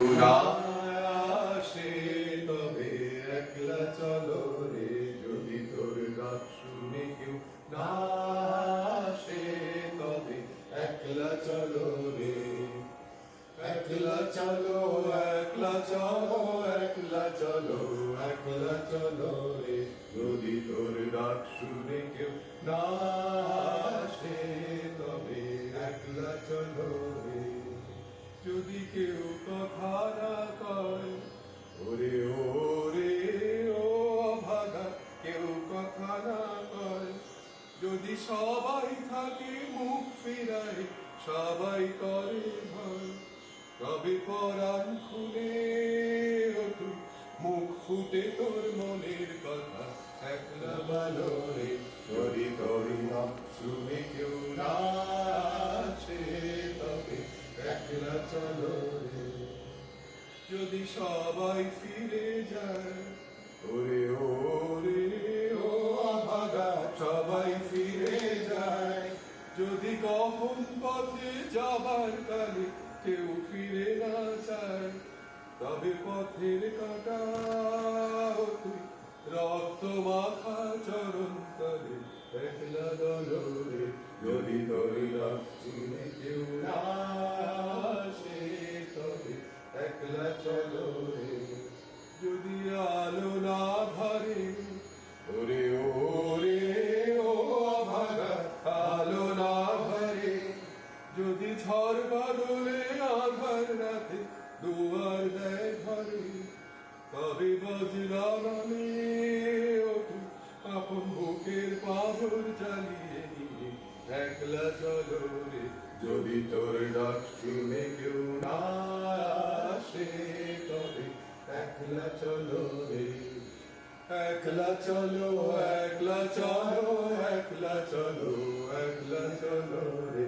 আসে তবে একলা চলো রে, যদি তোর ডাক শুনে কেউ না আসে তবে একলা চলো রে। একলা চলো, একলা চলো, একলা চলো, একলা চলো রে, যদি তোর ডাক শুনে কেউ না আসে তবে একলা চলো রে। যদি কেউ কথা না কয়, ওরে ওরে ও অভাগা, কেউ কথা না কয়, যদি সবাই থাকে মুখ ফিরায়, সবাই করে ভয়, তবে পরাণ খুলে তুই মুখ ফুটে তোর মনের কথা একলা বলো রে, যদি তোর নাম শুনে কেউ না আসে তবে একলা চলো রে। যদি সবাই ফিরে যায়, ওরে ওরে ও অভাগা, সবাই ফিরে যায়, যদি গহন পথে যাবার কালে কেউ ফিরে না চায়, তবে পথের কাঁটা তুই রক্ত মাখা চরণ তলে একলা দলো রে, যদি তোর নাম শুনে কেউ না আসে তবে একলা চলো রে। যদি আলো না ধরে, ওরে ওরে ও অভাগা, আলো না ধরে, যদি ঝড় বাদলে আধার রাতে দুয়ার দেয় ঘরে, তবে বজরা নামে ওঠে আপন বুকের পাথর জ্বালিয়ে নিয়ে একলা চলো রে, যদি তোর ডাক শুনে কেউ না আসে তবে একলা চলো রে। একলা চলো, একলা চলো, একলা চলো, একলা চলো রে।